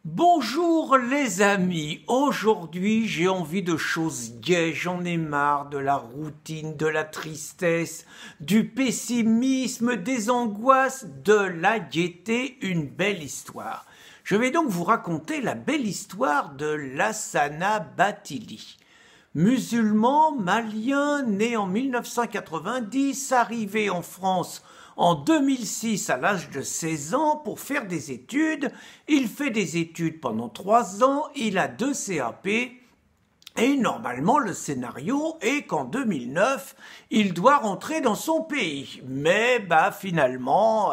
Bonjour les amis, aujourd'hui j'ai envie de choses gaies, j'en ai marre de la routine, de la tristesse, du pessimisme, des angoisses, de la gaieté, une belle histoire. Je vais donc vous raconter la belle histoire de Lassana Bathily. Musulman malien né en 1990, arrivé en France en 2006 à l'âge de 16 ans pour faire des études. Il fait des études pendant 3 ans, il a 2 CAP et normalement le scénario est qu'en 2009 il doit rentrer dans son pays. Mais finalement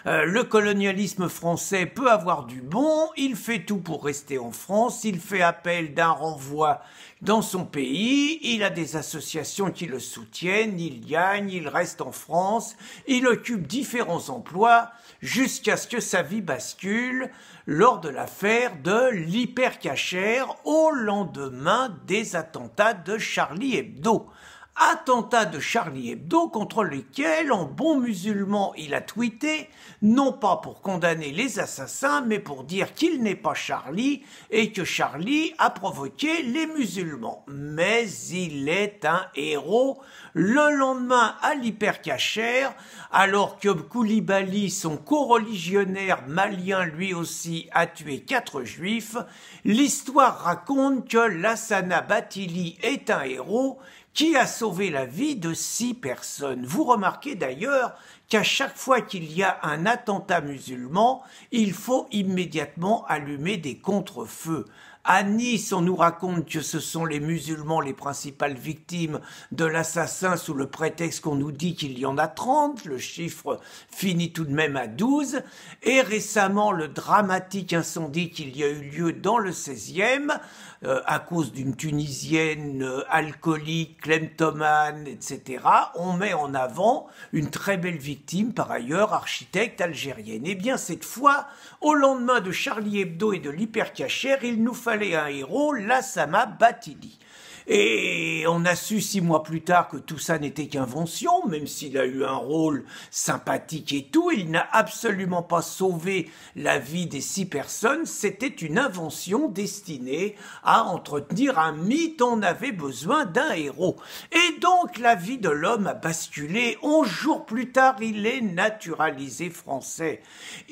le colonialisme français peut avoir du bon, il fait tout pour rester en France, il fait appel d'un renvoi dans son pays, il a des associations qui le soutiennent, il gagne, il reste en France, il occupe différents emplois jusqu'à ce que sa vie bascule lors de l'affaire de l'hypercacher au lendemain des attentats de Charlie Hebdo. Attentat de Charlie Hebdo contre lequel, en bon musulman, il a tweeté, non pas pour condamner les assassins, mais pour dire qu'il n'est pas Charlie et que Charlie a provoqué les musulmans. Mais il est un héros. Le lendemain, à l'hypercacher, alors que Koulibaly, son coreligionnaire malien lui aussi, a tué 4 juifs, l'histoire raconte que Lassana Bathily est un héros qui a sauvé la vie de 6 personnes. Vous remarquez d'ailleurs qu'à chaque fois qu'il y a un attentat musulman, il faut immédiatement allumer des contre-feux. À Nice, on nous raconte que ce sont les musulmans les principales victimes de l'assassin sous le prétexte qu'on nous dit qu'il y en a 30, le chiffre finit tout de même à 12, et récemment le dramatique incendie qu'il y a eu lieu dans le 16e, à cause d'une Tunisienne alcoolique, kleptomane, etc., on met en avant une très belle victime, par ailleurs architecte algérienne. Eh bien cette fois, au lendemain de Charlie Hebdo et de l'hypercacher, il nous fallait un héros, Lassana Bathily. Et on a su 6 mois plus tard que tout ça n'était qu'invention, même s'il a eu un rôle sympathique et tout, il n'a absolument pas sauvé la vie des 6 personnes, c'était une invention destinée à entretenir un mythe, on avait besoin d'un héros. Et donc la vie de l'homme a basculé, 11 jours plus tard il est naturalisé français.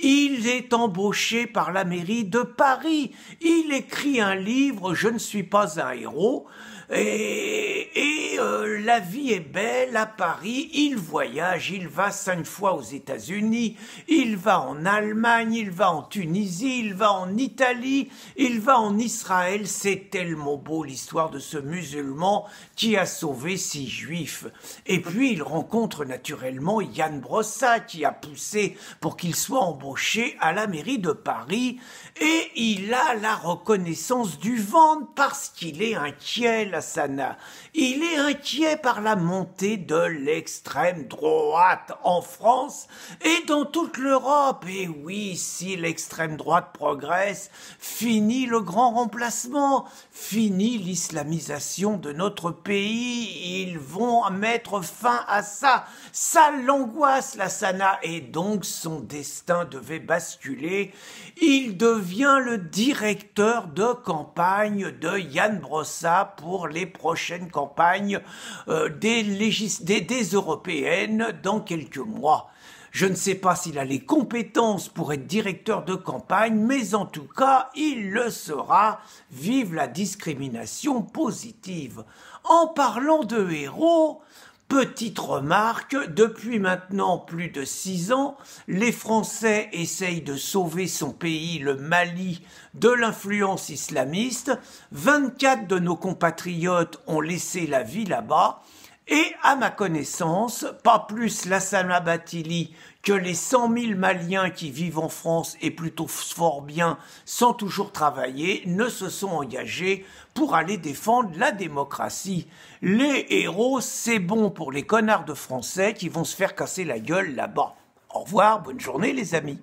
Il est embauché par la mairie de Paris, il écrit un livre, Je ne suis pas un héros, et la vie est belle à Paris, il voyage, il va 5 fois aux États-Unis, il va en Allemagne, il va en Tunisie, il va en Italie, il va en Israël. C'est tellement beau l'histoire de ce musulman qui a sauvé 6 juifs. Et puis il rencontre naturellement Ian Brossat qui a poussé pour qu'il soit embauché à la mairie de Paris, et il a la reconnaissance du ventre parce qu'il est inquiet, Lassana. Il est inquiet par la montée de l'extrême droite en France et dans toute l'Europe. Et oui, si l'extrême droite progresse, fini le grand remplacement, fini l'islamisation de notre pays. Ils vont mettre fin à ça. Ça l'angoisse, Lassana, et donc son destin devait basculer. Il devient le directeur de campagne de Ian Brossat pour les prochaines campagnes des européennes dans quelques mois. Je ne sais pas s'il a les compétences pour être directeur de campagne, mais en tout cas, il le sera. Vive la discrimination positive. En parlant de héros, petite remarque, depuis maintenant plus de 6 ans, les Français essayent de sauver son pays, le Mali, de l'influence islamiste. 24 de nos compatriotes ont laissé la vie là-bas. Et à ma connaissance, pas plus Lassana Bathily que les 100 000 Maliens qui vivent en France et plutôt fort bien sans toujours travailler ne se sont engagés pour aller défendre la démocratie. Les héros, c'est bon pour les connards de Français qui vont se faire casser la gueule là-bas. Au revoir, bonne journée les amis.